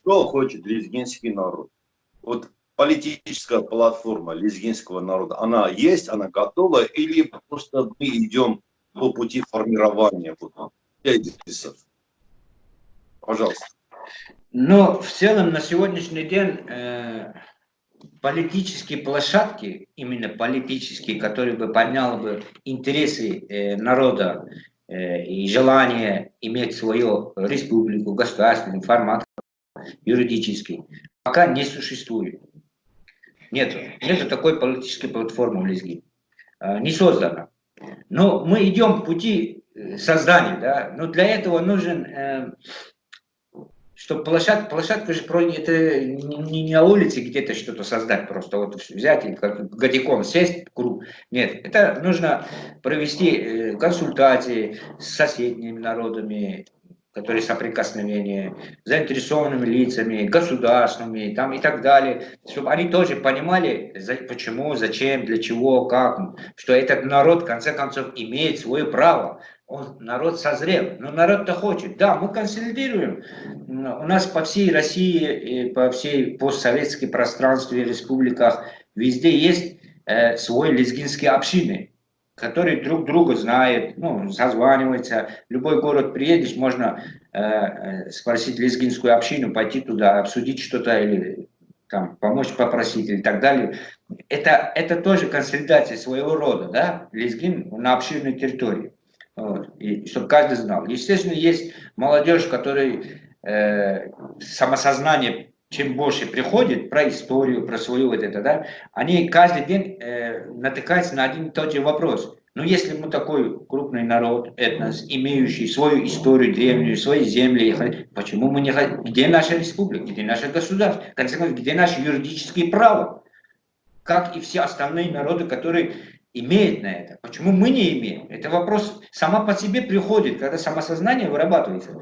Что хочет лезгинский народ? Вот политическая платформа лезгинского народа, она есть, она готова, или просто мы идем по пути формирования тезисов? Пожалуйста. Но в целом на сегодняшний день политические площадки, именно политические, которые бы подняли бы интересы народа и желание иметь свою республику, государственный формат юридический, пока не существует. Нету такой политической платформы в Лезгине. Не создана. Но мы идем по пути создания, да. Но для этого нужен, чтобы площадка же это не на улице где-то что-то создать, просто вот взять и как годиком сесть в круг. Нет, это нужно провести консультации с соседними народами, которые соприкосновения, заинтересованными лицами, государственными там, и так далее, чтобы они тоже понимали, почему, зачем, для чего, как, что этот народ, в конце концов, имеет свое право. Народ созрел, но народ-то хочет. Да, мы консолидируем. У нас по всей России, и по всей постсоветской пространстве, республиках, везде есть свой лезгинские общины, которые друг друга знают, ну, созваниваются. В любой город приедешь, можно спросить лезгинскую общину, пойти туда, обсудить что-то или там, помочь попросить и так далее. Это тоже консолидация своего рода, да, лезгин на обширной территории. Вот. И чтобы каждый знал. Естественно, есть молодежь, которой самосознание чем больше приходит про историю, про свою вот это, да, они каждый день натыкаются на один и тот же вопрос. Но если мы такой крупный народ, этнос, имеющий свою историю древнюю, свои земли, почему мы не хотим? Где наша республика, где наше государство? В конце концов, где наше юридическое право? Как и все остальные народы, которые имеют на это. Почему мы не имеем? Это вопрос сама по себе приходит, когда самосознание вырабатывается.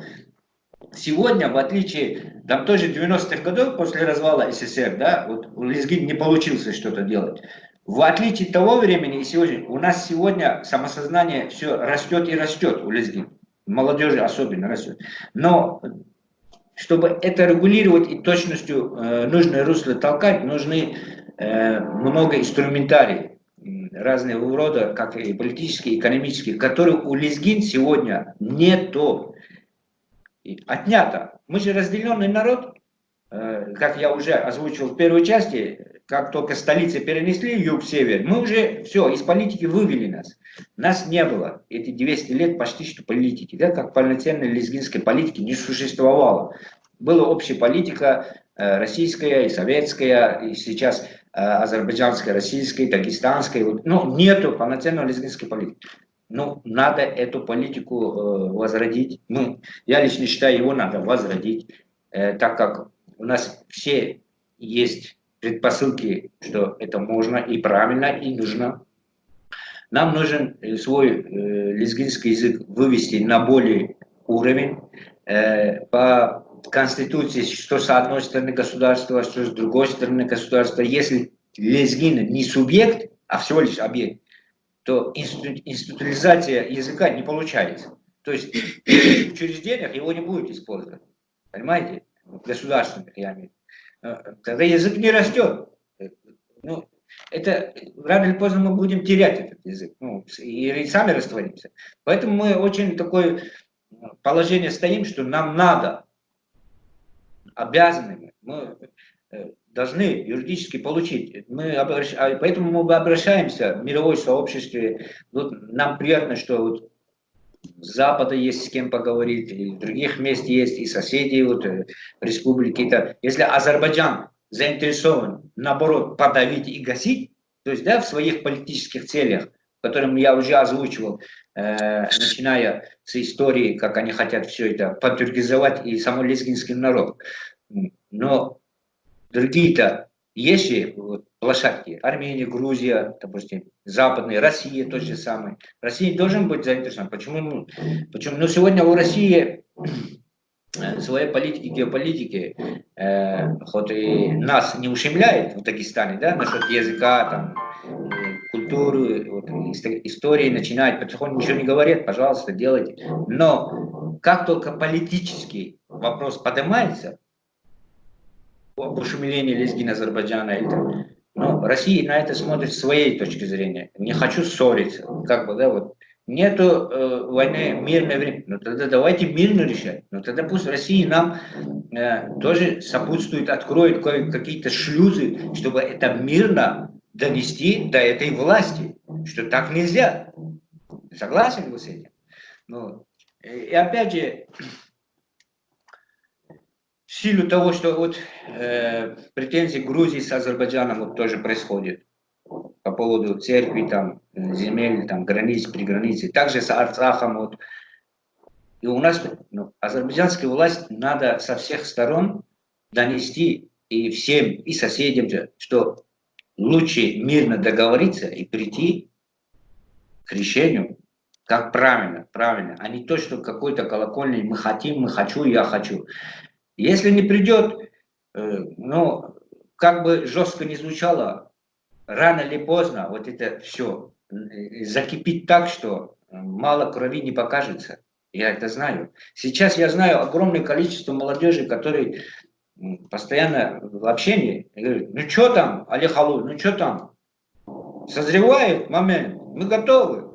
Сегодня, в отличие, там тоже 90-х годов после развала СССР, да, вот у Лезгин не получилось что-то делать. В отличие от того времени и сегодня, у нас сегодня самосознание все растет и растет у Лезгин. Молодежи особенно растет. Но чтобы это регулировать и точностью нужное русло толкать, нужны много инструментариев разного рода, как и политические, экономические, которых у Лезгин сегодня нету. Отнято. Мы же разделенный народ, как я уже озвучил в первой части, как только столицы перенесли юг-север, мы уже все, из политики вывели нас. Нас не было. Эти 200 лет почти что политики, да, как полноценной лезгинской политики не существовало. Была общая политика российская и советская, и сейчас азербайджанская, российская, дагестанская, но нету полноценной лезгинской политики. Ну, надо эту политику возродить. Я лично считаю, его надо возродить, так как у нас все есть предпосылки, что это можно и правильно, и нужно. Нам нужен свой лезгинский язык вывести на более уровень. По Конституции, что с одной стороны государство, что с другой стороны государство. Если лезгин не субъект, а всего лишь объект, то институализация языка не получается. То есть в учреждениях его не будет использовать. Понимаете? Государственных, я имею в виду. Тогда язык не растет. Ну, это рано или поздно мы будем терять этот язык. Ну, и сами растворимся. Поэтому мы очень такое положение стоим, что нам надо, обязаны, мы должны юридически получить. Поэтому мы обращаемся в мировое сообщество. Вот нам приятно, что вот с Запада есть с кем поговорить, и в других мест есть, и соседи вот, республики. Если Азербайджан заинтересован, наоборот, подавить и гасить, то есть да, в своих политических целях, которым я уже озвучивал, начиная с истории, как они хотят все это потюркизовать и само лезгинский народ. Но другие-то есть же площадки. Армения, Грузия, допустим, Западная, Россия тот же самый. Россия должен быть заинтересован. Почему? Ну, сегодня у России своей политики, геополитики, хоть и нас не ущемляет в Дагестане, да, насчет языка, там, культуры, вот, истории начинает, потихоньку ничего не говорят, пожалуйста, делайте. Но как только политический вопрос поднимается, об ушумлении лезгин Азербайджана. Но Россия на это смотрит с своей точки зрения. Не хочу ссориться. Как бы, да, вот. Нету войны, мирное время. Ну тогда давайте мирно решать. Ну тогда пусть Россия нам тоже сопутствует, откроет какие-то шлюзы, чтобы это мирно донести до этой власти. Что так нельзя. Согласен вы с этим? Ну, и опять же, в силу того, что вот претензии Грузии с Азербайджаном вот тоже происходят по поводу церкви, там, земель, там, границ, приграницы, также с Арцахом. Вот. И у нас, ну, азербайджанская власть надо со всех сторон донести и всем, и соседям, что лучше мирно договориться и прийти к решению, как правильно, правильно, а не то, что какой-то колокольный мы хотим, мы хочу, я хочу. Если не придет, ну, как бы жестко не звучало, рано или поздно вот это все закипит так, что мало крови не покажется. Я это знаю. Сейчас я знаю огромное количество молодежи, которые постоянно в общении говорят: ну что там, Олег Алуев, ну что там? Созревает момент, мы готовы.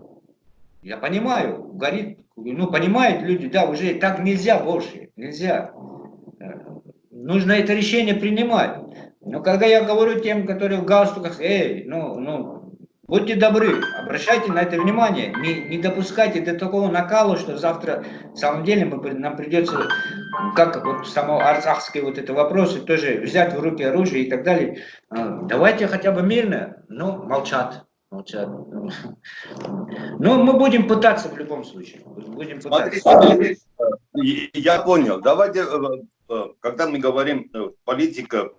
Я понимаю, горит, ну понимают люди, да, уже так нельзя больше, нельзя. Нужно это решение принимать. Но когда я говорю тем, которые в галстуках, будьте добры, обращайте на это внимание, не допускайте до такого накала, что завтра, в самом деле, нам придется, как вот само арцахские вот это вопросы, тоже взять в руки оружие и так далее. Давайте хотя бы мирно, но молчат. Молчат. Но мы будем пытаться в любом случае. Будем пытаться. Смотрите, я понял. Давайте, когда мы говорим политика,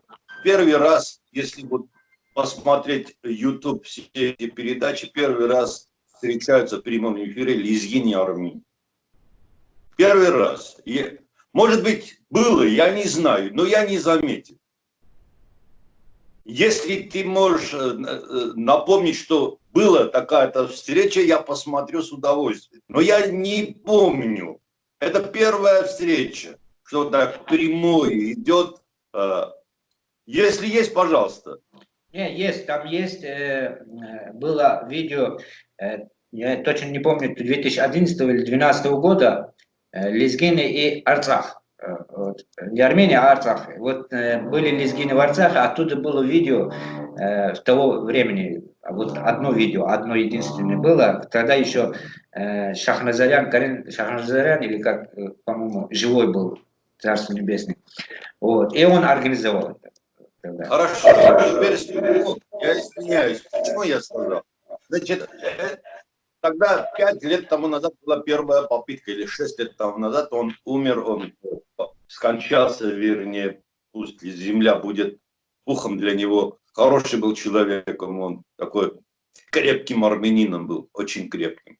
первый раз, если вот посмотреть YouTube, все эти передачи, первый раз встречаются в прямом эфире лезгини Армении. Первый раз. Может быть, было, я не знаю, но я не заметил. Если ты можешь напомнить, что была такая-то встреча, я посмотрю с удовольствием. Но я не помню. Это первая встреча, что так прямой идет. Если есть, пожалуйста. Не, есть, там есть, было видео, я точно не помню, 2011 или 2012 года, лезгины и Арцах. Вот, не Армения, а Арцах. Вот были лезгины в Арцахе, оттуда было видео того времени, вот одно видео, одно единственное было, тогда еще Шахназарян, Карин Шахназарян, или как, по-моему, живой был, Царство Небесное. Вот, и он организовал это. Хорошо, теперь я извиняюсь, почему я сказал? Значит, тогда 5 лет тому назад была первая попытка, или 6 лет тому назад он умер, он скончался, вернее, пусть земля будет пухом для него. Хороший был человеком, он такой крепким армянином был, очень крепким.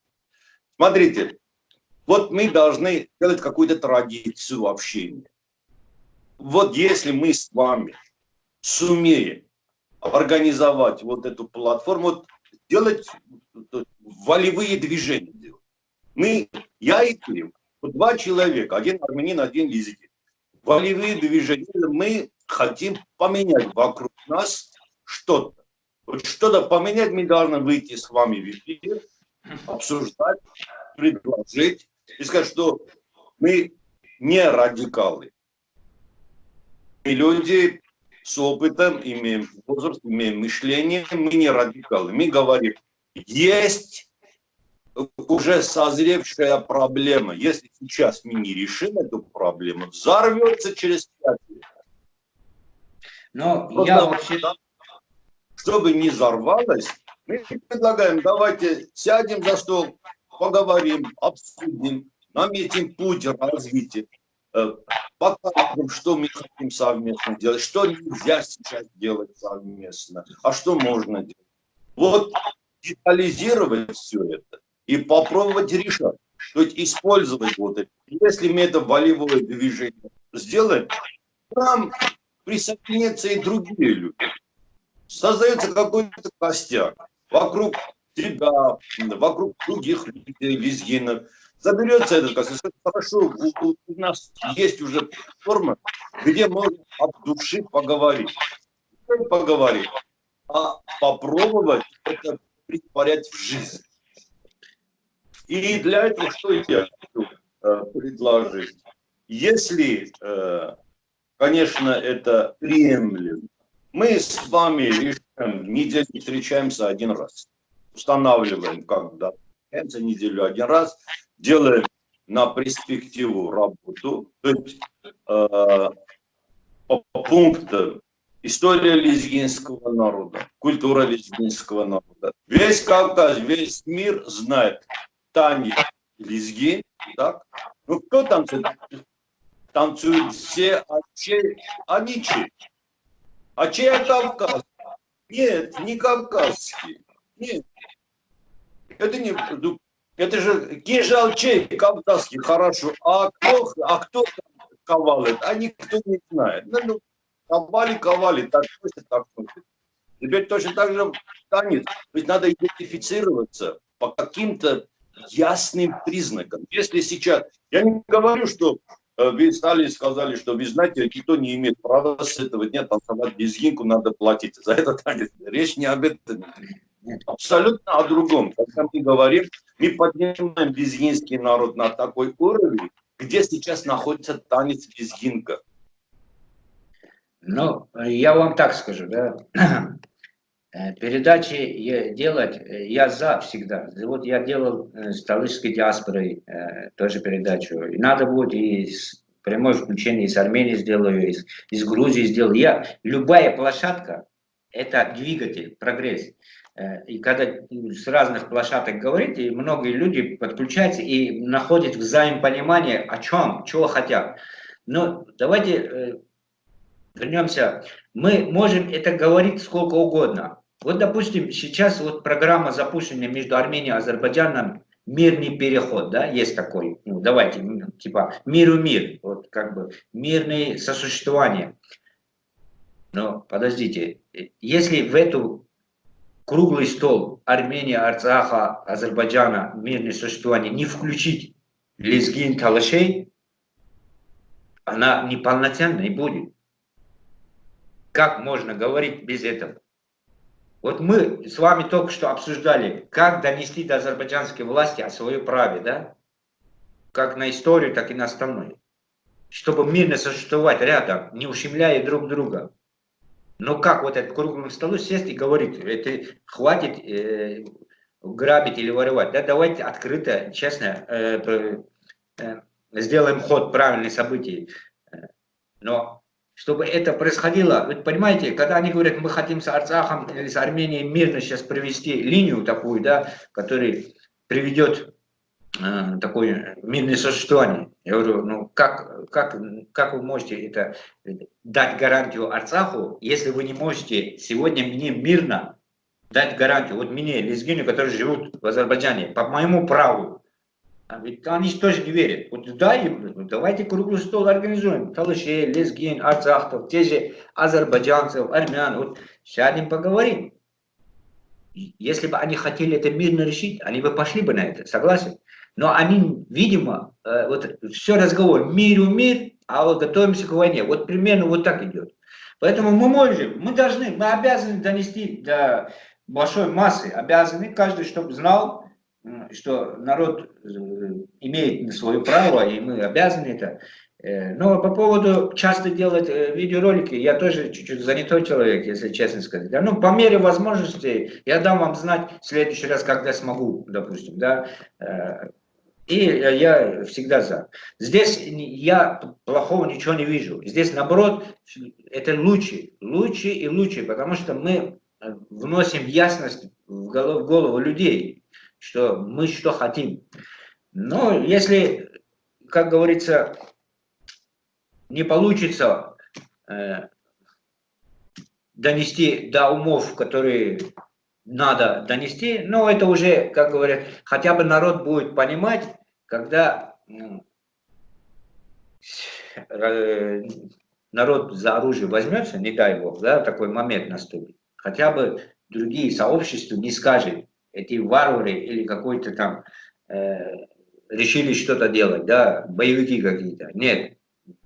Смотрите, вот мы должны делать какую-то традицию общения. Вот если мы с вами сумеем организовать вот эту платформу, вот делать волевые движения. Я и ты, вот 2 человека, один армянин, один лезгин. Волевые движения, мы хотим поменять вокруг нас что-то. Вот что-то поменять, мы должны выйти с вами в эфир, обсуждать, предложить и сказать, что мы не радикалы. Мы люди с опытом, имеем возраст, имеем мышление, мы не радикалы. Мы говорим, есть уже созревшая проблема. Если сейчас мы не решим эту проблему, взорвется через 5 лет. Но я вообще... Чтобы не взорвалось, мы предлагаем, давайте сядем за стол, поговорим, обсудим, наметим путь развития. Покажем, что мы хотим совместно делать, что нельзя сейчас делать совместно, а что можно делать. Вот детализировать все это и попробовать решать. То есть использовать вот это. Если мы это волевое движение сделаем, к нам присоединятся и другие люди. Создается какой-то костяк вокруг тебя, вокруг других людей, лезгинов. заберется этот косяк, скажет, хорошо, у нас есть уже форма, где можно от души поговорить. Не поговорить, а попробовать это притворять в жизнь. И для этого что я хочу предложить? Если, конечно, это приемлемо, мы с вами решаем, в неделю встречаемся один раз. Устанавливаем, когда встречаемся неделю один раз, делаем на перспективу работу, то есть по пунктам история лезгинского народа, культура лезгинского народа. Весь Кавказ, весь мир знает танец лезгин, так? Ну кто танцует? Танцуют все, а не чей? А чей Кавказ? Нет, не кавказский. Нет. Это не... Это же кинжал чей? Кавказский, хорошо. А кто ковалит? А никто не знает. Ну, ковали, так точно, так точно. Теперь точно так же танец. Ведь надо идентифицироваться по каким-то ясным признакам. Если сейчас... Я не говорю, что вы стали и сказали, что вы знаете, никто не имеет права с этого дня танцевать лезгинку, надо платить за это танец. Речь не об этом. Абсолютно о другом. Когда мы говорим, мы поднимаем лезгинский народ на такой уровень, где сейчас находится танец лезгинка. Ну, я вам так скажу, да. Передачи делать я за всегда. Вот я делал с талышской диаспорой тоже передачу. И надо будет и прямое включение из Армении сделаю, из Грузии сделаю. Любая площадка – это двигатель, прогресс. И когда с разных площадок говорите, и многие люди подключаются и находят взаимопонимание о чем, чего хотят. Но давайте вернемся. Мы можем это говорить сколько угодно. Вот, допустим, сейчас вот программа запущена между Арменией и Азербайджаном, мирный переход, да, есть такой, ну, давайте, типа, мир, вот, как бы, мирное сосуществование. Но, подождите, если в эту круглый стол Армения, Арцаха, Азербайджана, мирное существование не включить лезгин, талашей, она неполноценной будет. Как можно говорить без этого? Вот мы с вами только что обсуждали, как донести до азербайджанской власти о своем праве, да? Как на историю, так и на остальное. Чтобы мирно существовать рядом, не ущемляя друг друга. Но как вот этот круглый стол сесть и говорить, это хватит грабить или воровать, да? Давайте открыто, честно сделаем ход правильных событий. Но чтобы это происходило, вы понимаете, когда они говорят, мы хотим с Арцахом или с Арменией мирно сейчас провести линию такую, да, которая приведет такое мирное существование. Я говорю, ну как вы можете это дать гарантию Арцаху, если вы не можете сегодня мне мирно дать гарантию, вот мне, лезгины, которые живут в Азербайджане, по моему праву, ведь они же тоже не верят. Вот давайте круглый стол организуем. Талышей, лезгин, арцахтов, те же азербайджанцев, армян. Вот сядем, поговорим. Если бы они хотели это мирно решить, они бы пошли бы на это, согласен? Но они, видимо, вот все разговор, мир, а вот готовимся к войне. Вот примерно вот так идет. Поэтому мы обязаны донести до большой массы, обязаны, каждый, чтобы знал, что народ имеет свое право, и мы обязаны это. Но по поводу часто делать видеоролики, я тоже чуть-чуть занятой человек, если честно сказать. Да? Ну, по мере возможностей я дам вам знать в следующий раз, когда смогу, допустим. Да? И я всегда за. Здесь я плохого ничего не вижу. Здесь, наоборот, это лучше, потому что мы вносим ясность в голову людей, что мы что хотим. Но если, как говорится, не получится донести до умов, которые надо донести, но это уже, как говорят, хотя бы народ будет понимать, когда народ за оружие возьмется, не дай бог, да, такой момент наступит, хотя бы другие сообщества не скажут, эти варвары или какой-то там решили что-то делать, да, боевики какие-то. Нет,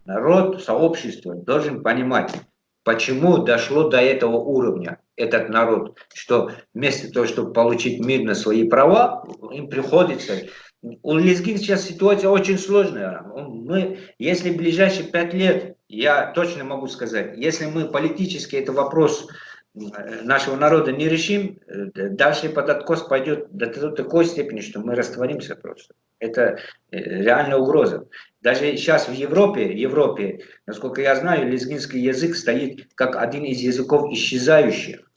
народ, сообщество должен понимать, почему дошло до этого уровня этот народ, что вместо того, чтобы получить мирно свои права, им приходится... У лезгин сейчас ситуация очень сложная. Мы, если в ближайшие 5 лет, я точно могу сказать, если мы политически этот вопрос нашего народа не решим, дальше под откос пойдет до такой степени, что мы растворимся просто. Это реальная угроза. Даже сейчас в Европе, насколько я знаю, лезгинский язык стоит как один из языков исчезающих.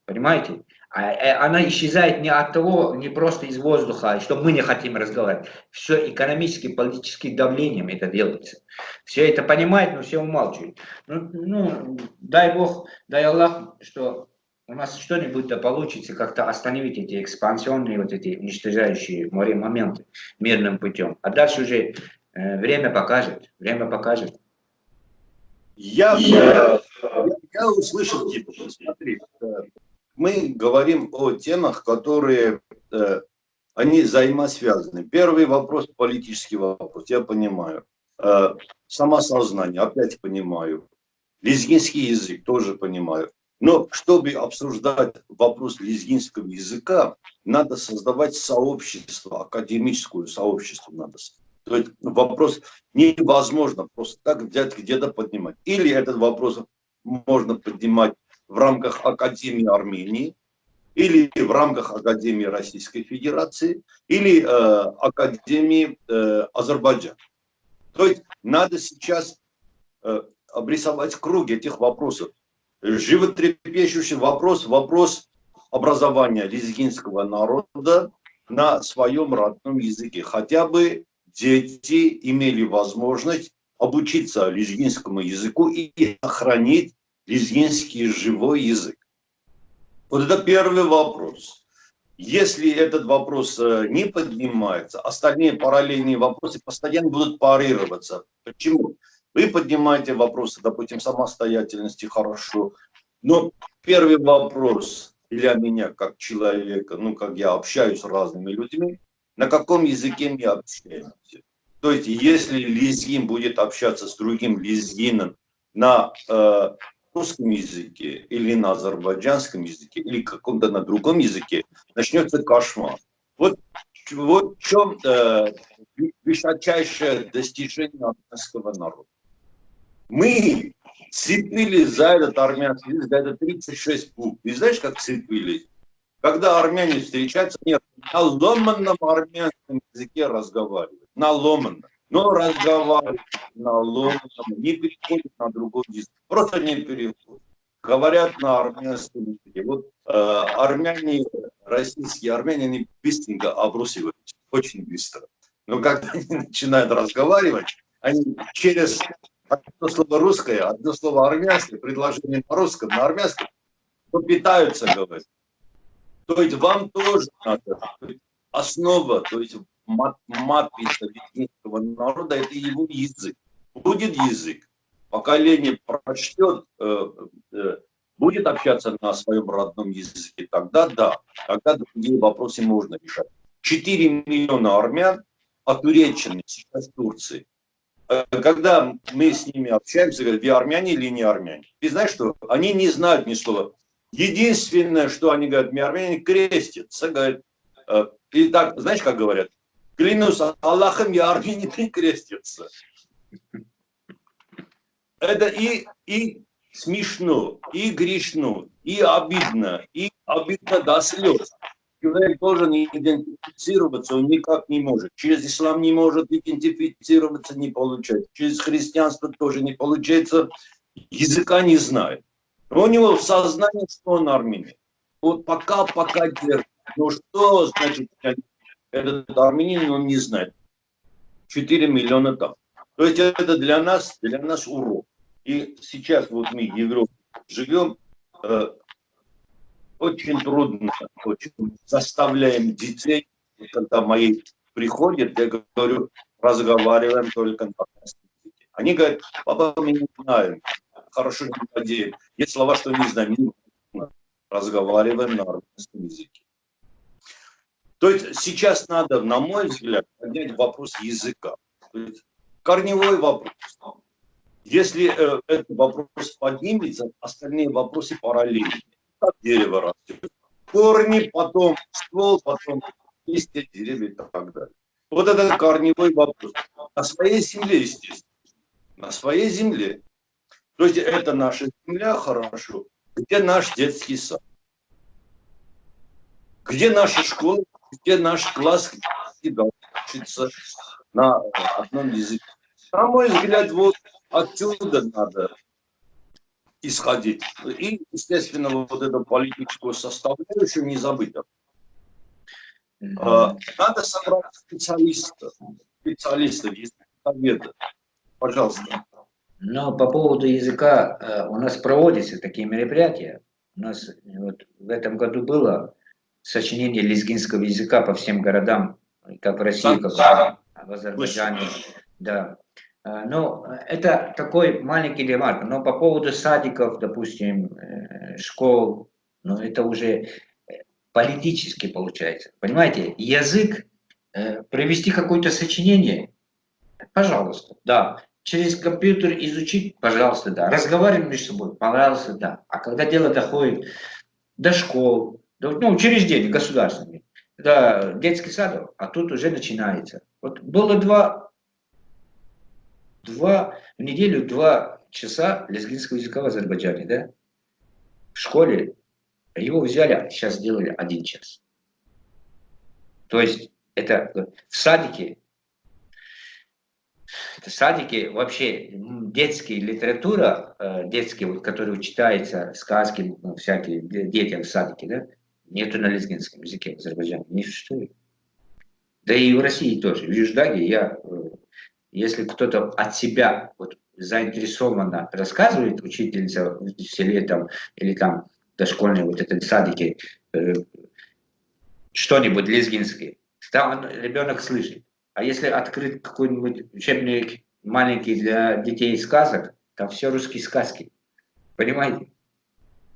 Понимаете? Она исчезает не от того, не просто из воздуха, что мы не хотим разговаривать. Все экономически, политическим давлением это делается. Все это понимают, но все умалчивают. Дай Бог, дай Аллах, что у нас что-нибудь да получится как-то остановить эти экспансионные, вот эти уничтожающие море моменты мирным путем. А дальше уже время покажет. Время покажет. Я услышал тебя. Смотри, мы говорим о темах, которые они взаимосвязаны. Первый вопрос – политический вопрос, я понимаю. Самосознание, опять понимаю. Лезгинский язык, тоже понимаю. Но чтобы обсуждать вопрос лезгинского языка, надо создавать сообщество, академическое сообщество надо создавать. То есть вопрос невозможно просто так взять где-то поднимать. Или этот вопрос можно поднимать в рамках Академии Армении, или в рамках Академии Российской Федерации, или Академии Азербайджана. То есть надо сейчас обрисовать круг этих вопросов. Животрепещущий вопрос образования лезгинского народа на своем родном языке. Хотя бы дети имели возможность обучиться лезгинскому языку и сохранить лезгинский живой язык. Вот это первый вопрос. Если этот вопрос не поднимается, остальные параллельные вопросы постоянно будут парироваться. Почему? Вы поднимаете вопросы, допустим, самостоятельности, хорошо. Но первый вопрос для меня, как человека, как я общаюсь с разными людьми, на каком языке мы общаемся. То есть, если лезгин будет общаться с другим лезгином на русском языке или на азербайджанском языке или каком-то на другом языке, начнется кошмар. Вот в чем высочайшее достижение армянского народа. Мы цепились за этот армянский язык, за это 36 букв. И знаешь, как цепились? Когда армяне встречаются, нет, на ломанном армянском языке разговаривают. На ломанном. Но разговаривают на ломанном, не переходят на другой язык. Просто не переходят. Говорят на армянском языке. Вот армяне, российские армяне, они быстренько обрусиваются. Очень быстро. Но когда они начинают разговаривать, они через одно слово русское, одно слово армянское, предложение на русском, на армянском, попытаются говорить. То есть вам тоже надо, основа, то есть матрица лезгинского народа, это его язык. Будет язык, поколение прочтет, будет общаться на своем родном языке, тогда да, тогда другие вопросы можно решать. 4 миллиона армян отуречены сейчас в Турции. Когда мы с ними общаемся, говорят, вы армяне или не армяне? Ты знаешь, что они не знают ни слова. Единственное, что они говорят, мы армяне, крестятся. Говорят, и так, знаешь, как говорят? Клянусь Аллахом, я армяне, не крестятся. Это и смешно, и грешно, и обидно до слез. Человек должен идентифицироваться, он никак не может. Через ислам не может идентифицироваться, не получается. Через христианство тоже не получается. Языка не знает. Но у него в сознании, что он армянин. Вот пока держит. Но что значит этот армянин, он не знает. 4 миллиона там. То есть это для нас урок. И сейчас вот мы в Европе живем, очень трудно, очень заставляем детей, когда мои приходят, я говорю, разговариваем только на армянском языке. Они говорят, папа, мы не знаем, хорошо не владеем. Есть слова, что не знаем, разговариваем на армянском языке. То есть сейчас надо, на мой взгляд, поднять вопрос языка. То есть корневой вопрос. Если этот вопрос поднимется, остальные вопросы параллельны. Как дерево растет. Корни, потом ствол, потом листья, деревья и так далее. Вот это корневой вопрос. На своей земле, естественно. На своей земле. То есть это наша земля, хорошо. Где наш детский сад? Где наша школа? Где наш класс? Где должны учиться на одном языке? На мой взгляд, вот отсюда надо исходить. И, естественно, вот эту политическую составляющую не забыть. Надо собрать специалистов, если советы. Пожалуйста. Но по поводу языка у нас проводятся такие мероприятия. У нас вот в этом году было сочинение лезгинского языка по всем городам, как в России, как в Азербайджане. Да. Но это такой маленький ремарк. Но по поводу садиков, допустим, школ, ну это уже политически получается. Понимаете, язык, привести какое-то сочинение, пожалуйста, да. Через компьютер изучить, пожалуйста, да. Разговариваем между собой, пожалуйста, да. А когда дело доходит до школ, ну, учреждений государственных, до детских садов, а тут уже начинается. Вот было в неделю 2 часа лезгинского языка в Азербайджане, да? В школе его взяли, сейчас сделали 1 час. То есть это в садике. В садике вообще детская литература, детские, вот, которые читаются, сказки, ну, всякие детям в садике, да, нету на лезгинском языке в Азербайджане, не существует. Да и в России тоже. В Юждаге если кто-то от себя вот, заинтересованно рассказывает, учительница в селе там, или там дошкольные вот этот садики, что-нибудь лезгинское, там ребенок слышит. А если открыть какой-нибудь учебник маленький для детей сказок, там все русские сказки. Понимаете?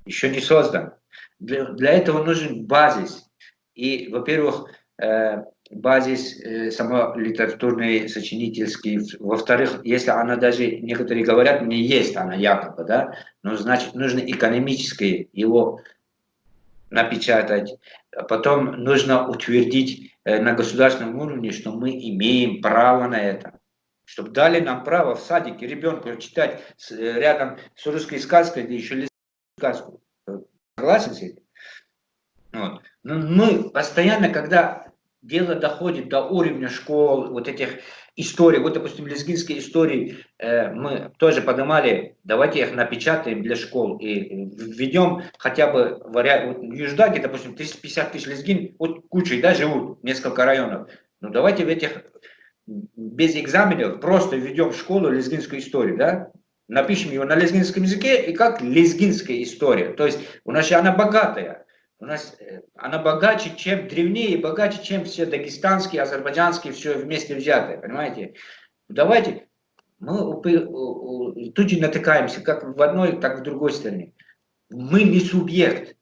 Еще не создан. Для этого нужен базис. И, во-первых, базис самолитературный, сочинительский. Во-вторых, если она даже, некоторые говорят, не есть она якобы, да, но значит нужно экономически его напечатать. Потом нужно утвердить на государственном уровне, что мы имеем право на это. Чтобы дали нам право в садике ребенку читать рядом с русской сказкой, да еще лезть сказку. Согласен с этим? Вот. Но мы постоянно, когда дело доходит до уровня школ, вот этих историй, вот, допустим, лезгинские истории, мы тоже поднимали, давайте их напечатаем для школ и введем хотя бы вот в Юждаге, допустим, 350 тысяч лезгин, вот кучей, да, живут, несколько районов. Ну давайте в этих, без экзаменов, просто введем в школу лезгинскую историю, да, напишем его на лезгинском языке и как лезгинская история, то есть у нас же она богатая. У нас она богаче, чем древнее, богаче, чем все дагестанские, азербайджанские, все вместе взятые, понимаете? Давайте, мы тут же натыкаемся, как в одной, так и в другой стороне. Мы не субъект,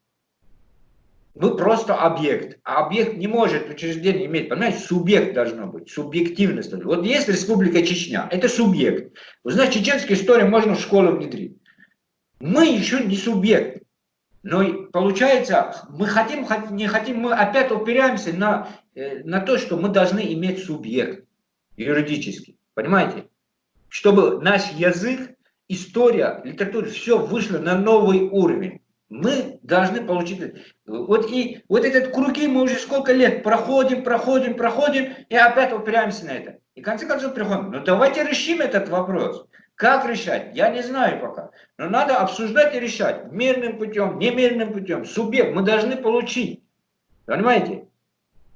мы просто объект, а объект не может учреждение иметь, понимаете, субъект должно быть, субъективность. Вот есть Республика Чечня, это субъект. Вы знаете, чеченскую историю можно в школу внедрить. Мы еще не субъект. Но получается, мы хотим, не хотим, мы опять упираемся на то, что мы должны иметь субъект юридический. Понимаете? Чтобы наш язык, история, литература, все вышло на новый уровень. Мы должны получить... Вот этот круги мы уже сколько лет проходим, и опять упираемся на это. И в конце концов приходим. Ну давайте решим этот вопрос. Как решать? Я не знаю пока. Но надо обсуждать и решать. Мирным путем, немирным путем. Субъект мы должны получить. Понимаете?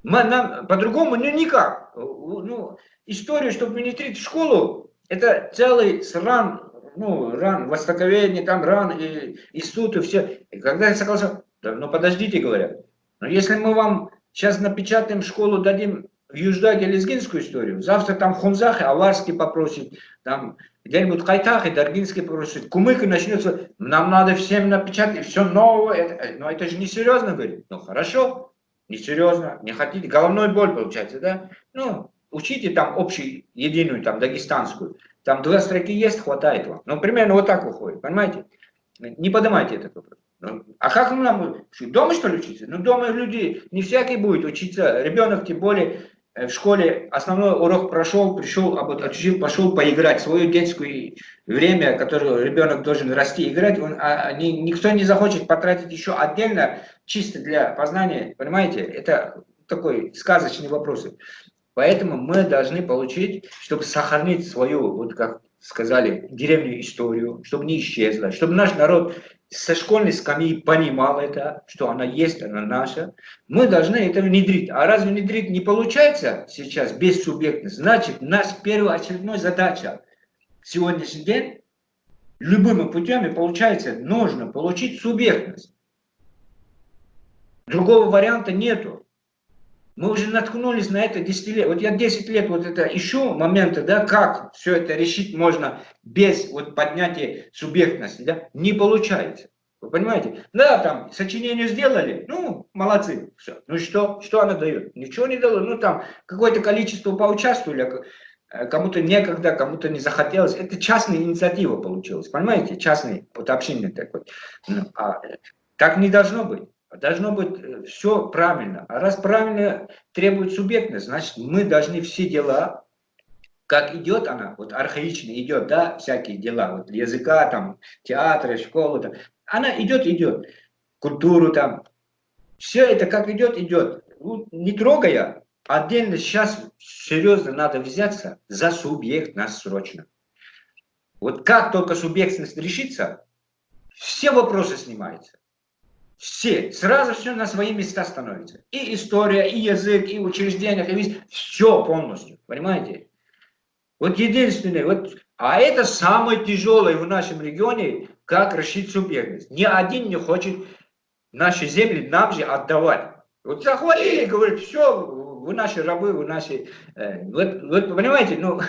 Нам по-другому никак. Ну, историю, чтобы внедрить в школу, это целый ран, востоковедение, там ран, и суд, и все. И когда я согласился, да, ну подождите, говорят. Но если мы вам сейчас напечатаем в школу, дадим в Юждаге лезгинскую историю, завтра там Хунзах и Аварский попросит, там где-нибудь Кайтах и Даргинский попросит, Кумык и начнется, нам надо всем напечатать, все новое, но это же не серьезно, говорит. Ну хорошо, Несерьезно, не хотите, головной боль получается, да? Ну, учите там общую, единую, там, дагестанскую. Там 2 строки есть, хватает вам. Ну, примерно вот так выходит, понимаете? Не поднимайте этот вопрос. Ну, а как нам, дома что ли учиться? Ну, дома люди, не всякий будет учиться. Ребенок, тем более, в школе основной урок прошел, пришел, отучил, пошел поиграть. Свое детское время, которое ребенок должен расти, играть, никто не захочет потратить еще отдельно, чисто для познания, понимаете? Это такой сказочный вопрос. Поэтому мы должны получить, чтобы сохранить свою, вот как сказали, древнюю историю, чтобы не исчезла, чтобы наш народ со школьной скамьи понимал это, что она есть, она наша. Мы должны это внедрить. А разве внедрить не получается сейчас без субъектности? Значит, наша первоочередная задача сегодняшний день любыми путями получается, нужно получить субъектность. Другого варианта нету. Мы уже наткнулись на это 10 лет. Вот я 10 лет вот это ищу моменты, да, как все это решить можно без вот поднятия субъектности, да, не получается. Вы понимаете? Да, там сочинение сделали, ну, молодцы, все. Ну что она дает? Ничего не дало, ну там какое-то количество поучаствовали, кому-то некогда, кому-то не захотелось. Это частная инициатива получилась, понимаете? Частный, вот общинный такой. Так не должно быть. Должно быть все правильно. А раз правильно требует субъектность, значит, мы должны все дела, как идет она, вот архаично идет, да, всякие дела, вот языка, там, театры, школы, там, она идет, культуру там, все это как идет, не трогая, отдельно сейчас серьезно надо взяться за субъектность срочно. Вот как только субъектность решится, все вопросы снимаются. Все, сразу все на свои места становится. И история, и язык, и учреждения, и весь, все полностью, понимаете? Вот единственное, вот, а это самое тяжелое в нашем регионе, как решить субъектность. Ни один не хочет наши земли нам же отдавать. Вот захватили, говорят, все, вы наши рабы, вы наши... вот понимаете, ну...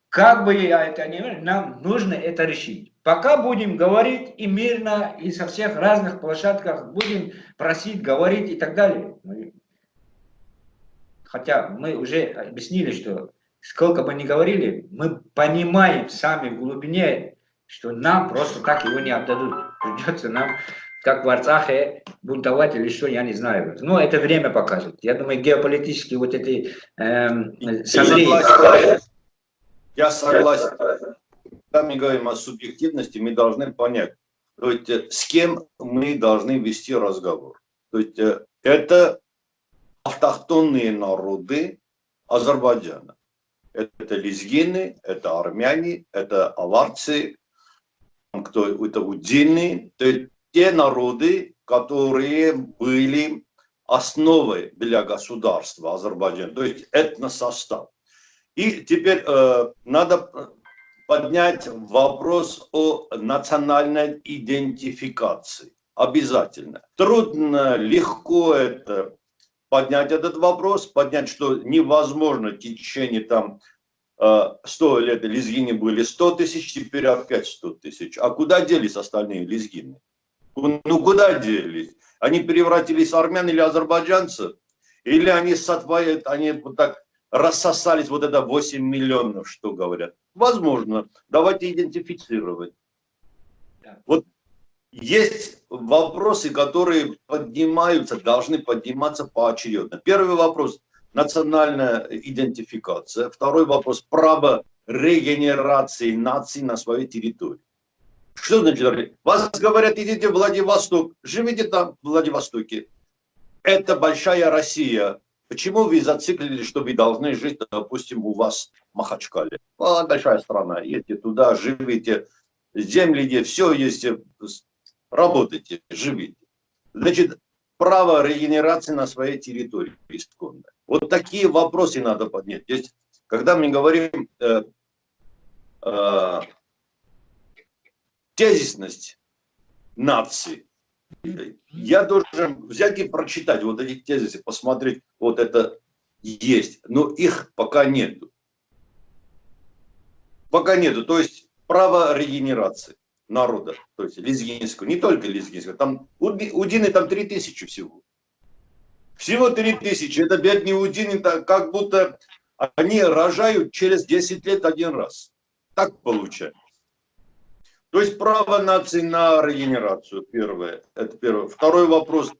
Как бы я это ни говорил, нам нужно это решить. Пока будем говорить и мирно, и со всех разных площадках будем просить, говорить и так далее. Хотя мы уже объяснили, что сколько бы ни говорили, мы понимаем сами в глубине, что нам просто так его не отдадут. Придется нам, как в Арцахе, бунтовать или что, я не знаю. Но это время покажет. Я думаю, геополитически вот эти созрения... Я согласен. Когда мы говорим о субъективности, мы должны понять, то есть, с кем мы должны вести разговор. То есть, это автохтонные народы Азербайджана. Это лезгины, это армяне, это аларцы, это удельные. То есть, те народы, которые были основой для государства Азербайджана. То есть, этносостав. И теперь надо поднять вопрос о национальной идентификации. Обязательно. Трудно, легко это поднять этот вопрос, поднять, что невозможно в течение там 100 лет лезгины были 100 тысяч, теперь опять 100 тысяч. А куда делись остальные лезгины? Ну куда делись? Они превратились в армян или азербайджанцев? Или они сотворят, они вот так рассосались, вот это 8 миллионов, что говорят. Возможно. Давайте идентифицировать. Вот есть вопросы, которые поднимаются, должны подниматься поочередно. Первый вопрос – национальная идентификация. Второй вопрос – право регенерации наций на своей территории. Что значит? Вас говорят, идите в Владивосток, живите там, в Владивостоке. Это большая Россия. Почему вы зациклились, что вы должны жить, допустим, у вас в Махачкале? Большая страна, едете туда, живите, земли есть, все есть, работайте, живите. Значит, право регенерации на своей территории исконно. Вот такие вопросы надо поднять. То есть, когда мы говорим тезисность нации, я должен взять и прочитать вот эти тезисы, посмотреть, вот это есть, но их пока нету. Пока нету, то есть право регенерации народа, то есть лезгинского, не только лезгинского, там удины там 3000 всего. Всего 3000. Это беднеудины, как будто они рожают через 10 лет один раз. Так получается. То есть право нации на регенерацию, первое. Это первое. Второй вопрос.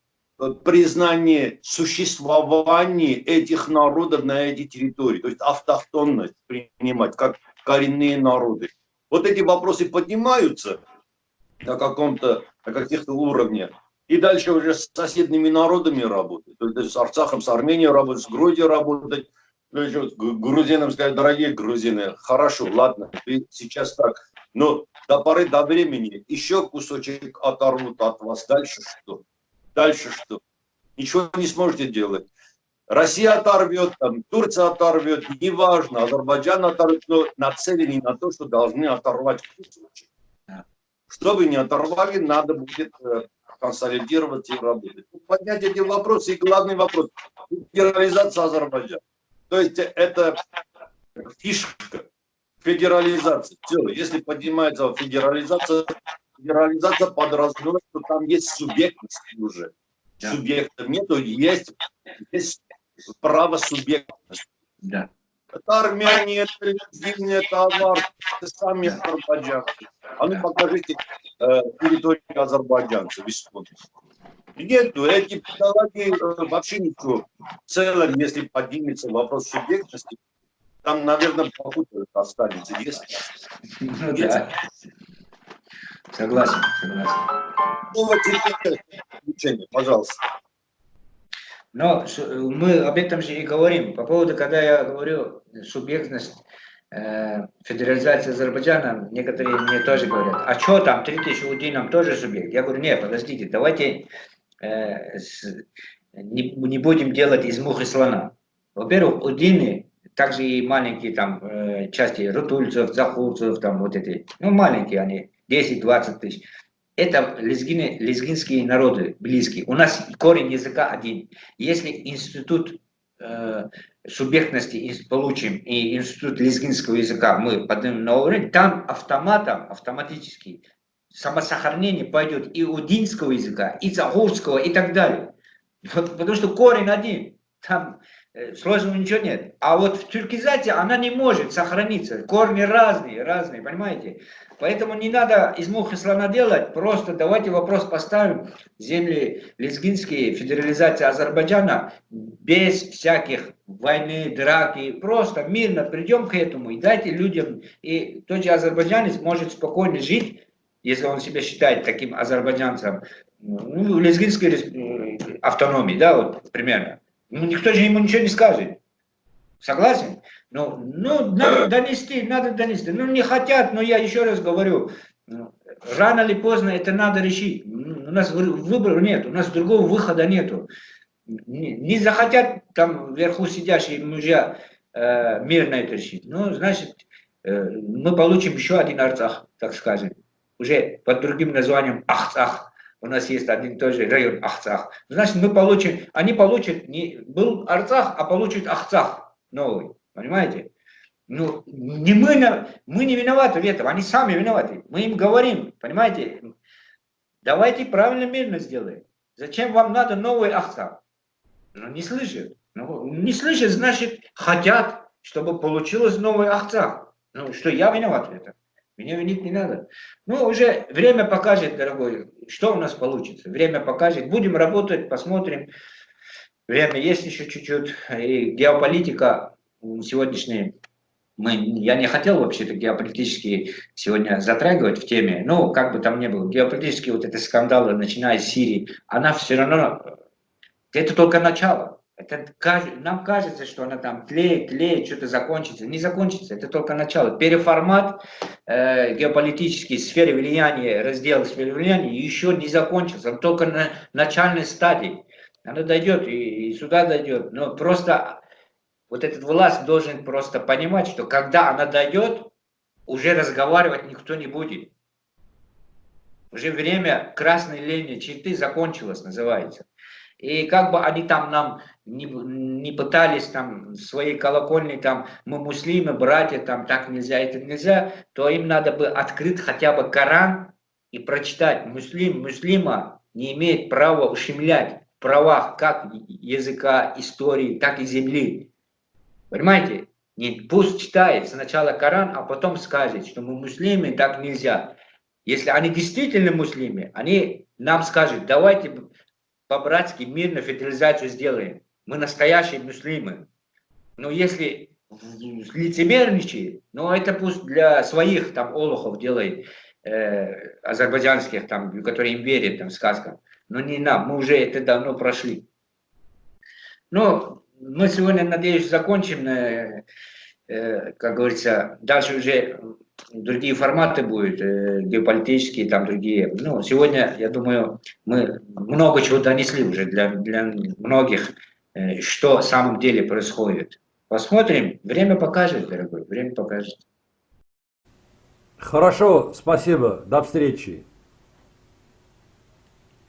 Признание существования этих народов на этой территории. То есть автохтонность принимать, как коренные народы. Вот эти вопросы поднимаются на каких-то уровнях. И дальше уже с соседними народами работать. То есть с Арцахом, с Арменией работать, с Грузией работать. То есть грузинам сказать: дорогие грузины, хорошо, ладно, вы сейчас так. Но до поры до времени еще кусочек оторвут от вас. Дальше что? Дальше что? Ничего не сможете делать. Россия оторвет, там, Турция оторвет, неважно, Азербайджан оторвет, но нацелены на то, что должны оторвать кусочек. Что вы не оторвали, надо будет консолидировать и работать. Поднять эти вопросы, и главный вопрос – федерализация Азербайджана. То есть это фишка. Федерализация. Все, если поднимается федерализация подразумевает, что там есть субъектность уже. Да. Субъекта нету, есть право субъектности. Да. Это армяне, это лезгины, это авар, это сами азербайджанцы. А ну покажите территорию азербайджанцев, исконно. Нету, эти педагоги вообще ничего. В целом, если поднимется вопрос субъектности, там, наверное, попутно останется. Если... Ну, да. Согласен, согласен. Пожалуйста. Но мы об этом же и говорим. По поводу, когда я говорю субъектность, федерализация Азербайджана, некоторые мне тоже говорят: а что там, 3000 удинам тоже субъект? Я говорю: нет, подождите, давайте не будем делать из мухи слона. Во-первых, удины, также и маленькие там части рутульцев, захулцев, там вот эти, ну маленькие они, 10-20 тысяч. Это лезгинские народы близкие. У нас корень языка один. Если институт субъектности получим и институт лезгинского языка мы поднимем на уровень, там автоматически самосохранение пойдет и удинского языка, и загурского, и так далее. Вот, потому что корень один. Там сложного ничего нет. А вот в тюркизации она не может сохраниться. Корни разные, понимаете? Поэтому не надо из мухи слона делать. Просто давайте вопрос поставим. Земли лезгинские, федерализация Азербайджана, без всяких войны, драки. Просто мирно придем к этому и дайте людям. И тот же азербайджанец может спокойно жить, если он себя считает таким азербайджанцем, ну, лезгинской автономии, да, вот примерно. Ну, никто же ему ничего не скажет. Согласен? Ну, надо донести. Ну, не хотят, но я еще раз говорю, рано или поздно это надо решить. У нас выбора нет, у нас другого выхода нету. Не захотят там вверху сидящие мужья мирно это решить. Ну, значит, мы получим еще один Арцах, так скажем. Уже под другим названием Ахцах. У нас есть один тоже район Ахцах. Значит, они получат, не был Арцах, а получат Ахцах новый. Понимаете? Ну, мы не виноваты в этом, они сами виноваты. Мы им говорим, понимаете? Давайте правильно, мирно сделаем. Зачем вам надо новый Ахцах? Ну, не слышат. Ну, не слышат, значит, хотят, чтобы получилось новый Ахцах. Ну, что я виноват в этом? Меня винить не надо. Ну, уже время покажет, дорогой, что у нас получится. Время покажет. Будем работать, посмотрим. Время есть еще чуть-чуть. И геополитика сегодняшняя. Я не хотел вообще-то геополитически сегодня затрагивать в теме. Но как бы там ни было, геополитические вот эти скандалы, начиная с Сирии, она все равно... Это только начало. Нам кажется, что она там тлеет, что-то закончится. Не закончится, это только начало. Переформат геополитический, сферы влияния, раздел сферы влияния еще не закончился. Он только на начальной стадии. Она дойдет и сюда дойдет. Но просто вот этот власть должен просто понимать, что когда она дойдет, уже разговаривать никто не будет. Уже время красной линии черты закончилось, называется. И как бы они там нам не пытались там своей колокольни, там мы муслимы, братья, там так нельзя, это нельзя, то им надо бы открыть хотя бы Коран и прочитать. Муслима не имеет права ущемлять. правах как языка, истории, так и земли. Понимаете? Пусть читает сначала Коран, а потом скажет, что мы муслимы, так нельзя. Если они действительно муслимы, они нам скажут, давайте по-братски мирно федерализацию сделаем. Мы настоящие муслимы. Но если лицемерничает, ну это пусть для своих там олухов делает, азербайджанских, там, которые им верят, там, сказкам. Но не нам, мы уже это давно прошли. Но мы сегодня, надеюсь, закончим, как говорится, дальше уже другие форматы будут, геополитические, там другие. Ну, сегодня, я думаю, мы много чего донесли уже для многих, что в самом деле происходит. Посмотрим, время покажет, дорогой, время покажет. Хорошо, спасибо, до встречи.